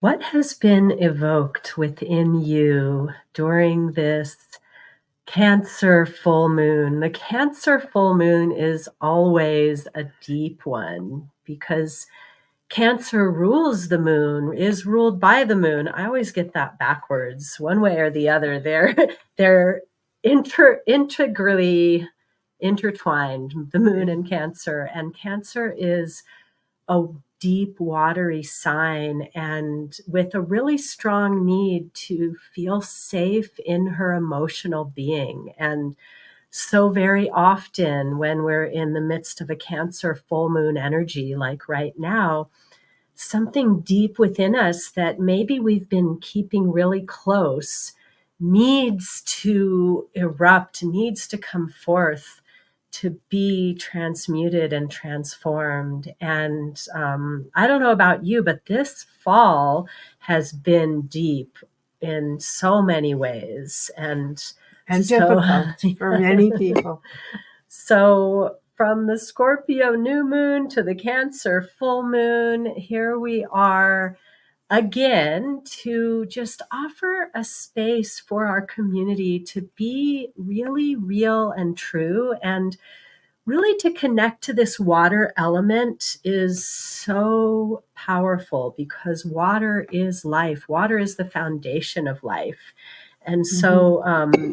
What has been evoked within you during this Cancer full moon? The Cancer full moon is always a deep one because Cancer rules the moon, is ruled by the moon. I always get that backwards, one way or the other. They're integrally intertwined, the moon and Cancer. And Cancer is a deep, watery sign, and with a really strong need to feel safe in her emotional being. And so, very often, when we're in the midst of a Cancer full moon energy, like right now, something deep within us that maybe we've been keeping really close needs to erupt, needs to come forth to be transmuted and transformed. And I don't know about you, but this fall has been deep in so many ways. And difficult for many people. So from the Scorpio new moon to the Cancer full moon, here we are again to just offer a space for our community to be really real and true, and really to connect to this water element is so powerful because water is life. Water is the foundation of life. And so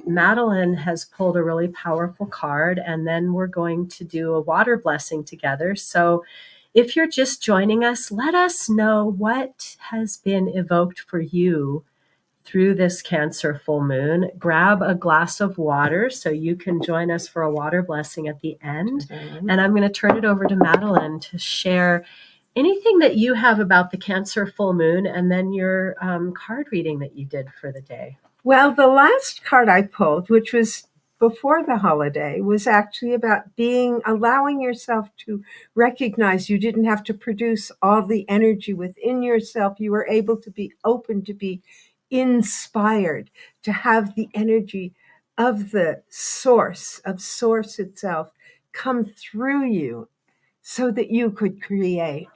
Madeleine has pulled a really powerful card, and then we're going to do a water blessing together. So if you're just joining us, let us know what has been evoked for you through this Cancer full moon. Grab a glass of water so you can join us for a water blessing at the end. And I'm going to turn it over to Madeleine to share anything that you have about the Cancer full moon, and then your card reading that you did for the day. Well, the last card I pulled, which was before the holiday, was actually about allowing yourself to recognize you didn't have to produce all the energy within yourself. You were able to be open, to be inspired, to have the energy of the source itself come through you so that you could create.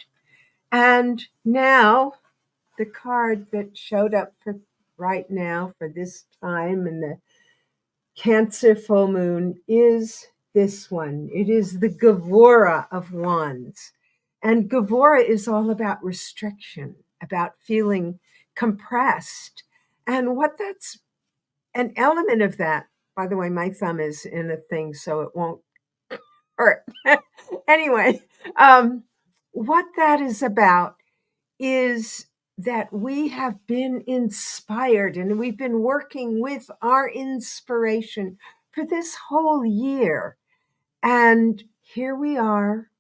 And now the card that showed up for right now for this time in the Cancer full moon is this one. It is the Gevura of Wands. And Gevura is all about restriction, about feeling compressed. And what that's an element of that, by the way, my thumb is in a thing, so it won't hurt. Anyway, what that is about is that we have been inspired and we've been working with our inspiration for this whole year. And here we are,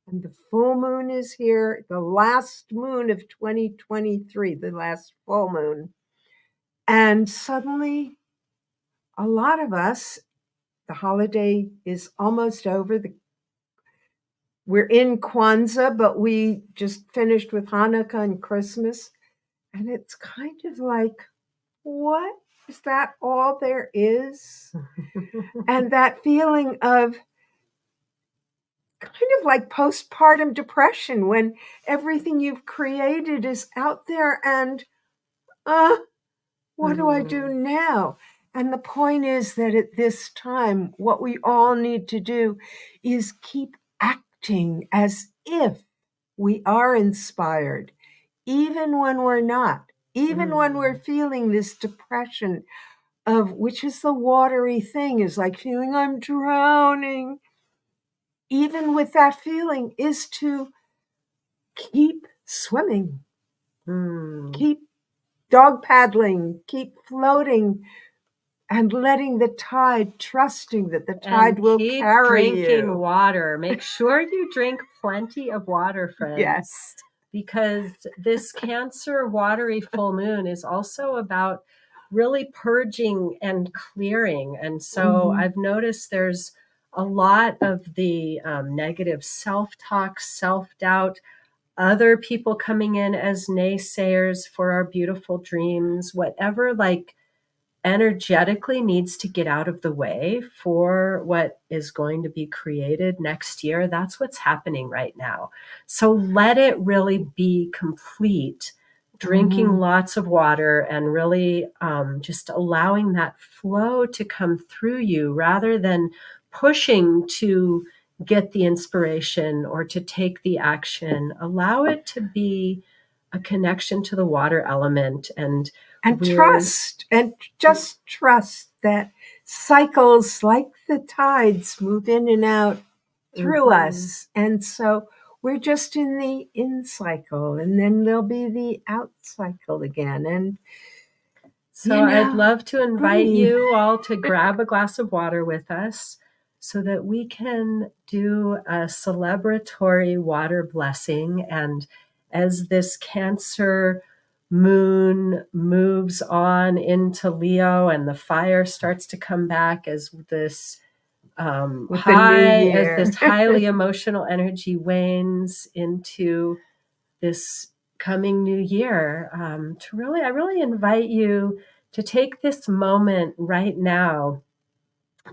and the full moon is here, the last moon of 2023, the last full moon. And suddenly, a lot of us, the holiday is almost over. We're in Kwanzaa, but we just finished with Hanukkah and Christmas. And it's kind of like, what? Is that all there is? And that feeling of kind of like postpartum depression when everything you've created is out there and, what do I do now? And the point is that at this time, what we all need to do is keep acting as if we are inspired, even when we're not, even when we're feeling this depression of, which is the watery thing, is like feeling I'm drowning. Even with that feeling is to keep swimming, keep dog paddling, keep floating, and letting the tide, trusting that the tide will carry you. Drinking water. Make sure you drink plenty of water, friends. Yes. Because this Cancer watery full moon is also about really purging and clearing. And so I've noticed there's a lot of the negative self-talk, self-doubt, other people coming in as naysayers for our beautiful dreams, whatever like energetically needs to get out of the way for what is going to be created next year. That's what's happening right now. So let it really be complete. drinking lots of water and really just allowing that flow to come through you rather than pushing to get the inspiration or to take the action. Allow it to be a connection to the water element and trust, and just trust that cycles like the tides move in and out through us. And so we're just in the in cycle, and then there'll be the out cycle again. And so I'd love to invite you all to grab a glass of water with us so that we can do a celebratory water blessing. And as this Cancer moon moves on into Leo and the fire starts to come back as this highly emotional energy wanes into this coming new year, I really invite you to take this moment right now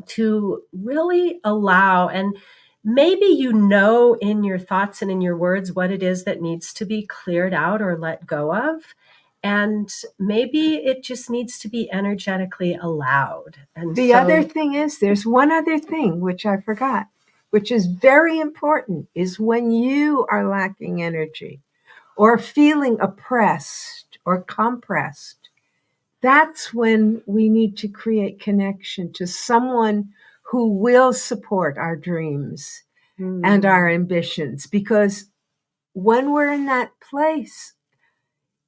to really allow, and maybe you know in your thoughts and in your words what it is that needs to be cleared out or let go of. And maybe it just needs to be energetically allowed. And the other thing is, there's one other thing which I forgot, which is very important, is when you are lacking energy or feeling oppressed or compressed, that's when we need to create connection to someone who will support our dreams and our ambitions. Because when we're in that place,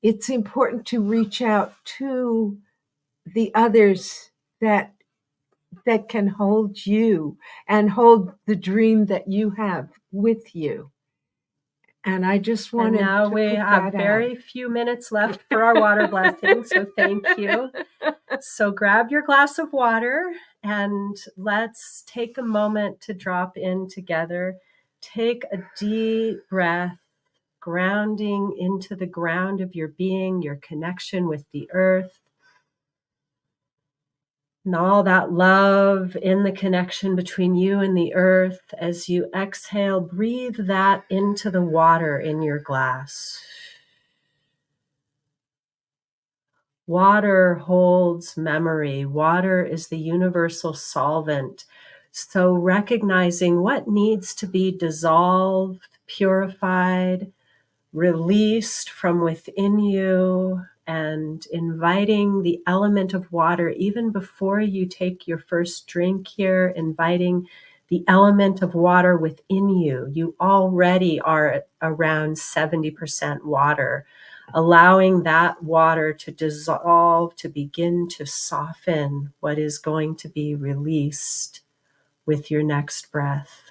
it's important to reach out to the others that can hold you and hold the dream that you have with you. And I just wanted to now we have very few minutes left for our water blessing, so thank you. So grab your glass of water and let's take a moment to drop in together. Take a deep breath, grounding into the ground of your being, your connection with the earth. And all that love in the connection between you and the earth. As you exhale, breathe that into the water in your glass. Water holds memory. Water is the universal solvent. So recognizing what needs to be dissolved, purified, released from within you, and inviting the element of water, even before you take your first drink here, inviting the element of water within you. You already are around 70% water, allowing that water to dissolve, to begin to soften what is going to be released with your next breath.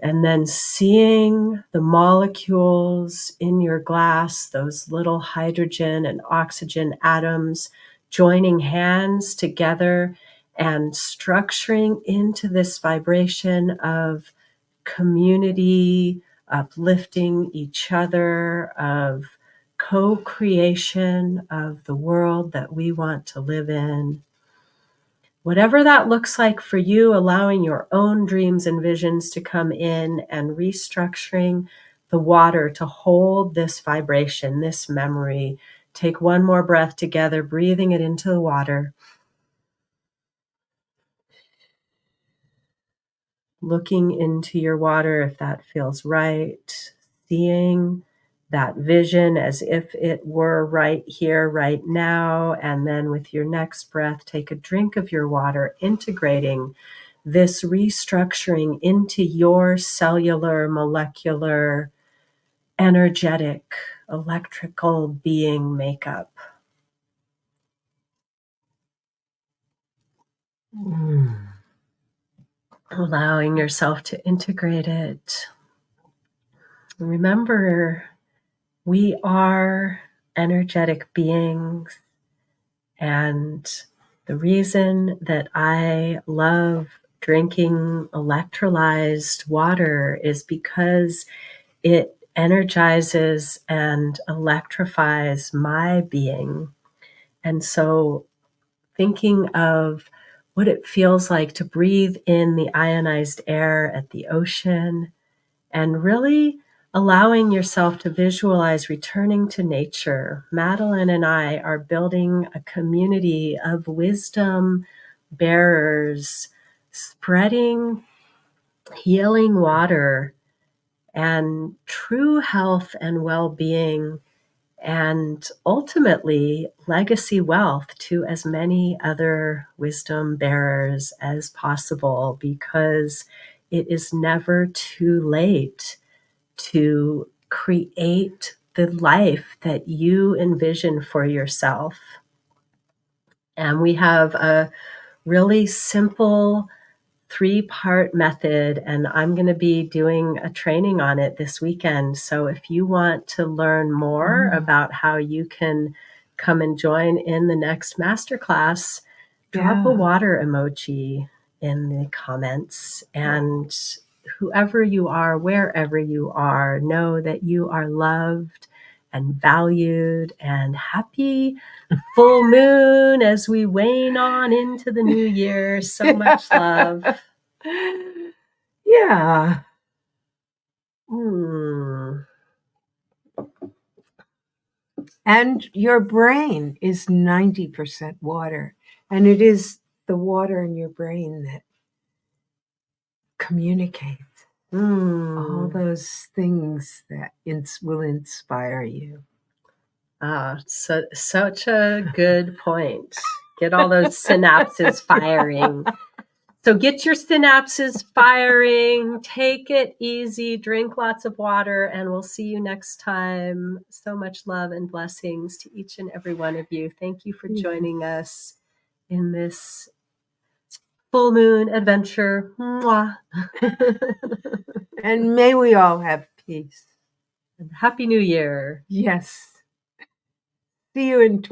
And then seeing the molecules in your glass, those little hydrogen and oxygen atoms joining hands together and structuring into this vibration of community, uplifting each other, of co-creation of the world that we want to live in. Whatever that looks like for you, allowing your own dreams and visions to come in and restructuring the water to hold this vibration, this memory. Take one more breath together, breathing it into the water. Looking into your water if that feels right. Seeing that vision as if it were right here, right now. And then with your next breath, take a drink of your water, integrating this restructuring into your cellular, molecular, energetic, electrical being makeup. Allowing yourself to integrate it. Remember, we are energetic beings, and the reason that I love drinking electrolyzed water is because it energizes and electrifies my being. And so thinking of what it feels like to breathe in the ionized air at the ocean and really allowing yourself to visualize returning to nature. Madeleine and I are building a community of wisdom bearers, spreading healing water and true health and well-being, and ultimately legacy wealth to as many other wisdom bearers as possible, because it is never too late to create the life that you envision for yourself. And we have a really simple 3-part method, and I'm going to be doing a training on it this weekend. So if you want to learn more about how you can come and join in the next masterclass, drop a water emoji in the comments. And whoever you are, wherever you are, know that you are loved and valued, and happy full moon as we wane on into the new year. So much love. Yeah. And your brain is 90% water. And it is the water in your brain that communicates all those things that will inspire you. Such a good point. Get all those synapses firing. So get your synapses firing, take it easy, drink lots of water, and we'll see you next time. So much love and blessings to each and every one of you. Thank you for joining us in this full moon adventure. Mwah. And may we all have peace. Happy New Year. Yes. See you in